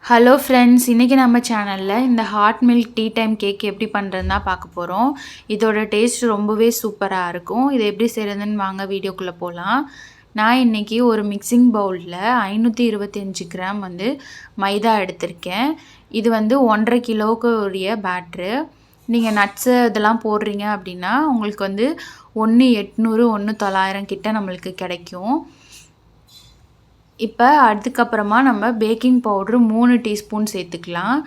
Hello friends, இன்றைக்கி நம்ம சேனலில் இந்த hot milk tea time cake எப்படி பண்ணுறதுன்னு தான் பார்க்க போகிறோம். இதோட டேஸ்ட் ரொம்பவே சூப்பராக இருக்கும். இதை எப்படி செய்கிறதுன்னு வாங்க வீடியோக்குள்ளே போகலாம். நான் இன்றைக்கி ஒரு மிக்சிங் பவுலில் 525 கிராம் மைதா எடுத்திருக்கேன். இது 1.5 கிலோவுக்கு உரிய பேட்ரு. நீங்கள் நட்ஸு இதெல்லாம் போடுறீங்க அப்படின்னா உங்களுக்கு 1,800 1,900 கிட்ட நம்மளுக்கு கிடைக்கும். இப்போ அதுக்கப்புறமா நம்ம பேக்கிங் பவுட்ரு 3 டீஸ்பூன் சேர்த்துக்கலாம்.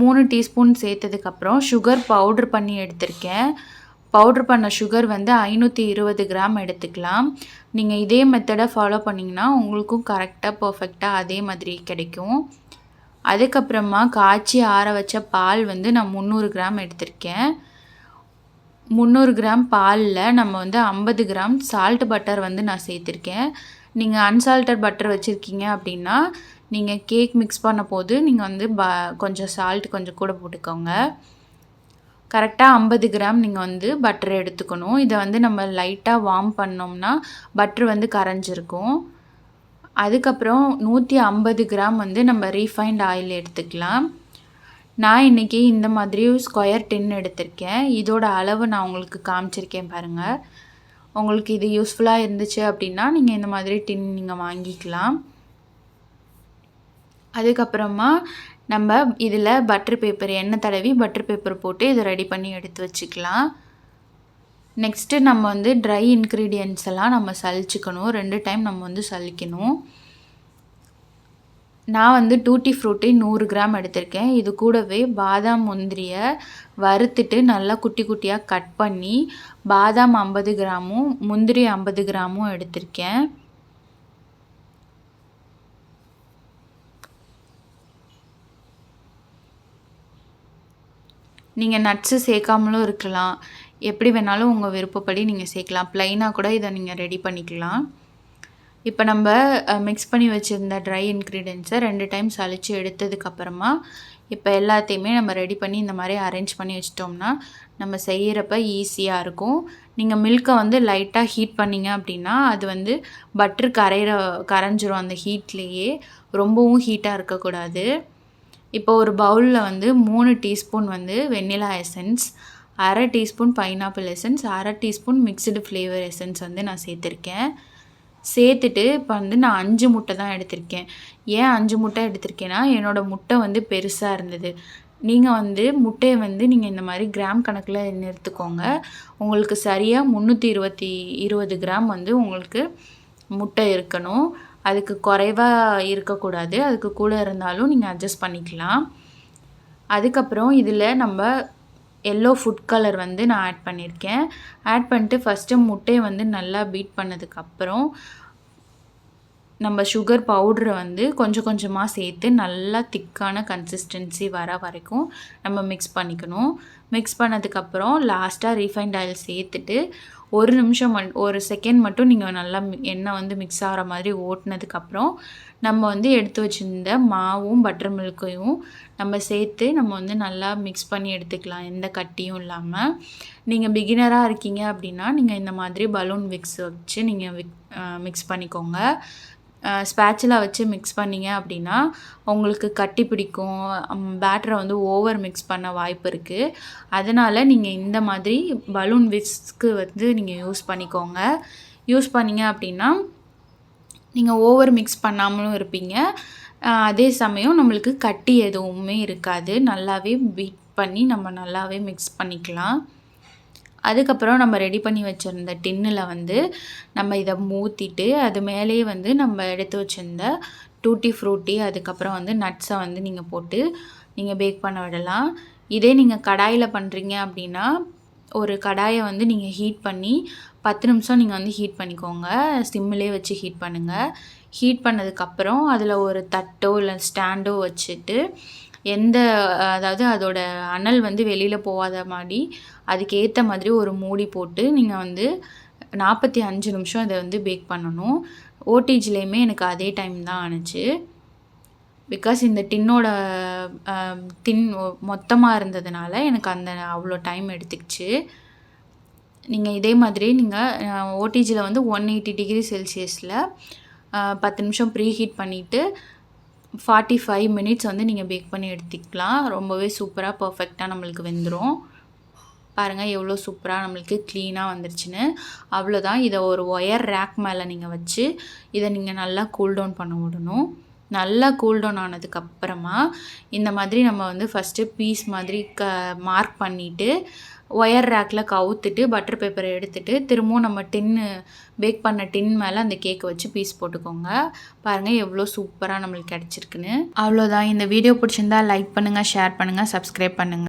3 டீஸ்பூன் சேர்த்ததுக்கப்புறம் சுகர் பவுட்ரு பண்ணி எடுத்திருக்கேன். பவுட்ரு பண்ண சுகர் 520 கிராம் எடுத்துக்கலாம். நீங்கள் இதே மெத்தடை ஃபாலோ பண்ணிங்கன்னா உங்களுக்கும் கரெக்டாக பர்ஃபெக்டாக அதே மாதிரி கிடைக்கும். அதுக்கப்புறமா காய்ச்சி ஆற வச்ச பால் நான் 300 கிராம் எடுத்திருக்கேன். 300 கிராம் பாலில் நம்ம 50 கிராம் சால்ட் பட்டர் நான் சேர்த்துருக்கேன். நீங்கள் அன்சால்ட்டட் பட்டர் வச்சுருக்கீங்க அப்படின்னா நீங்கள் கேக் மிக்ஸ் பண்ண போது நீங்கள் கொஞ்சம் சால்ட் கொஞ்சம் கூட போட்டுக்கோங்க. கரெக்டாக 50 கிராம் நீங்கள் பட்டர் எடுத்துக்கணும். இதை நம்ம லைட்டாக வார்ம் பண்ணோம்னா பட்ரு கரைஞ்சிருக்கும். அதுக்கப்புறம் 150 கிராம் நம்ம ரீஃபைண்ட் ஆயில் எடுத்துக்கலாம். நான் இன்றைக்கி இந்த மாதிரி ஸ்கொயர் டின் எடுத்திருக்கேன். இதோட அளவு நான் உங்களுக்கு காமிச்சிருக்கேன் பாருங்கள். உங்களுக்கு இது யூஸ்ஃபுல்லாக இருந்துச்சு அப்படின்னா நீங்கள் இந்த மாதிரி டின் நீங்கள் வாங்கிக்கலாம். அதுக்கப்புறமா நம்ம இதில் பட்டர் பேப்பர் எண்ணெய் தடவி பட்டர் பேப்பர் போட்டு இதை ரெடி பண்ணி எடுத்து வச்சுக்கலாம். நெக்ஸ்ட்டு நம்ம ட்ரை இன்க்ரீடியன்ட்ஸ் எல்லாம் நம்ம சலிச்சுக்கணும். 2 டைம் நம்ம சலிக்கணும். நான் டூட்டி ஃப்ரூட்டி 100 கிராம் எடுத்திருக்கேன். இது கூடவே பாதாம் முந்திரியை வறுத்துட்டு நல்லா குட்டி குட்டியாக கட் பண்ணி பாதாம் 50 கிராமும் முந்திரி 50 கிராமும் எடுத்திருக்கேன். நீங்கள் நட்ஸு சேர்க்காமலும் இருக்கலாம். எப்படி வேணாலும் உங்கள் விருப்பப்படி நீங்கள் சேர்க்கலாம். ப்ளைனாக கூட இதை நீங்கள் ரெடி பண்ணிக்கலாம். இப்போ நம்ம மிக்ஸ் பண்ணி வச்சுருந்த ட்ரை இன்க்ரீடியன்ட்ஸை 2 டைம் சலித்து எடுத்ததுக்கப்புறமா இப்போ எல்லாத்தையுமே நம்ம ரெடி பண்ணி இந்த மாதிரி அரேஞ்ச் பண்ணி வச்சிட்டோம்னா நம்ம செய்கிறப்ப ஈஸியாக இருக்கும். நீங்கள் மில்கை லைட்டாக ஹீட் பண்ணிங்க அப்படின்னா அது பட்ரு கரைஞ்சிரும் அந்த ஹீட்லேயே. ரொம்பவும் ஹீட்டாக இருக்கக்கூடாது. இப்போ ஒரு பவுலில் 3 teaspoon vanilla essence, 1/2 teaspoon pineapple essence, 1/2 teaspoon mixed flavour essence நான் சேர்த்துருக்கேன். சேர்த்துட்டு இப்போ நான் 5 முட்டை தான் எடுத்திருக்கேன். ஏன் 5 முட்டை எடுத்திருக்கேன்னா என்னோடய முட்டை பெருசாக இருந்தது. நீங்கள் முட்டையை நீங்கள் இந்த மாதிரி கிராம் கணக்கில் நிறுத்துக்கோங்க. உங்களுக்கு சரியாக 320 கிராம் உங்களுக்கு முட்டை இருக்கணும். அதுக்கு குறைவாக இருக்கக்கூடாது. அதுக்கு கூட இருந்தாலும் நீங்கள் அட்ஜஸ்ட் பண்ணிக்கலாம். அதுக்கப்புறம் இதில் நம்ம எல்லோ ஃபுட் கலர் நான் ஆட் பண்ணியிருக்கேன். ஆட் பண்ணிட்டு ஃபஸ்ட்டு முட்டையை நல்லா பீட் பண்ணதுக்கப்புறம் நம்ம சுகர் பவுட்ரை கொஞ்சம் கொஞ்சமாக சேர்த்து நல்லா திக்கான கன்சிஸ்டன்சி வர வரைக்கும் நம்ம மிக்ஸ் பண்ணிக்கணும். மிக்ஸ் பண்ணதுக்கப்புறம் லாஸ்ட்டாக ரீஃபைண்ட் ஆயில் சேர்த்துட்டு ஒரு நிமிஷம் ஒரு செகண்ட் மட்டும் நீங்கள் நல்லா எண்ணெய் மிக்ஸ் ஆகிற மாதிரி ஓட்டினதுக்கப்புறம் நம்ம எடுத்து வச்சுருந்த மாவும் பட்டர் மில்க்கையும் நம்ம சேர்த்து நம்ம நல்லா மிக்ஸ் பண்ணி எடுத்துக்கலாம், எந்த கட்டியும் இல்லாமல். நீங்கள் பிகினராக இருக்கீங்க அப்படின்னா நீங்கள் இந்த மாதிரி பலூன் விக்ஸ் வச்சு நீங்கள் மிக்ஸ் பண்ணிக்கோங்க. ஸ்பேச்சுலா வச்சு மிக்ஸ் பண்ணிங்க அப்படின்னா உங்களுக்கு கட்டி பிடிக்கும். பேட்டரை ஓவர் மிக்ஸ் பண்ண வாய்ப்பு இருக்குது. அதனால் நீங்கள் இந்த மாதிரி பலூன் விக்ஸ்க்கு நீங்கள் யூஸ் பண்ணிக்கோங்க. யூஸ் பண்ணிங்க அப்படின்னா நீங்கள் ஓவர் மிக்ஸ் பண்ணாமலும் இருப்பீங்க. அதே சமயம் நம்மளுக்கு கட்டி எதுவுமே இருக்காது. நல்லாவே பீட் பண்ணி நம்ம நல்லாவே மிக்ஸ் பண்ணிக்கலாம். அதுக்கப்புறம் நம்ம ரெடி பண்ணி வச்சுருந்த டின்னில் நம்ம இதை ஊற்றிட்டு அது மேலேயே நம்ம எடுத்து வச்சுருந்த டூட்டி ஃப்ரூட்டி அதுக்கப்புறம் நட்ஸை நீங்கள் போட்டு நீங்கள் பேக் பண்ண விடலாம். இதே நீங்கள் கடாயில் பண்ணுறீங்க அப்படின்னா ஒரு கடாயை நீங்கள் ஹீட் பண்ணி 10 நிமிஷம் நீங்கள் ஹீட் பண்ணிக்கோங்க. சிம்மிலே வச்சு ஹீட் பண்ணுங்கள். ஹீட் பண்ணதுக்கப்புறம் அதில் ஒரு தட்டோ இல்லை ஸ்டாண்டோ வச்சுட்டு அதாவது அதோட அனல் வெளியில் போகாத மாதிரி அதுக்கேற்ற மாதிரி ஒரு மூடி போட்டு நீங்கள் 45 நிமிஷம் இதை பேக் பண்ணணும். ஓடிஜிலேயுமே எனக்கு அதே டைம் தான் ஆணுச்சு. பிகாஸ் இந்த டின் மொத்தமாக இருந்ததுனால எனக்கு அவ்வளோ டைம் எடுத்துக்கிச்சு. நீங்கள் இதே மாதிரி நீங்கள் ஓடிஜியில் 180 டிகிரி செல்சியஸில் 10 நிமிஷம் ப்ரீ ஹீட் பண்ணிவிட்டு 45 மினிட்ஸ் வந்து நீங்கள் பேக் பண்ணி எடுத்துக்கலாம். ரொம்பவே சூப்பராக பர்ஃபெக்டாக நம்மளுக்கு வெந்துடும். பாருங்கள் எவ்வளோ சூப்பராக நம்மளுக்கு க்ளீனாக வந்துருச்சுன்னு. அவ்வளோதான். இதை ஒரு ஒயர் ரேக் மேலே நீங்கள் வச்சு இதை நீங்கள் நல்லா கூல் டவுன் பண்ண விடணும். நல்லா கூல் டவுன் ஆனதுக்கப்புறமா இந்த மாதிரி நம்ம வந்து ஃபஸ்ட்டு பீஸ் மாதிரி மார்க் பண்ணிவிட்டு ஒயர் ரேக்கில் கவுத்துட்டு பட்டர் பேப்பரை எடுத்துகிட்டு திரும்பவும் நம்ம பேக் பண்ண டின் மேலே அந்த கேக்கை வச்சு பீஸ் போட்டுக்கோங்க. பாருங்கள் எவ்வளோ சூப்பராக நம்மளுக்கு கிடச்சிருக்குன்னு. அவ்வளோதான். இந்த வீடியோ பிடிச்சிருந்தா லைக் பண்ணுங்கள், ஷேர் பண்ணுங்கள், சப்ஸ்கிரைப் பண்ணுங்கள்.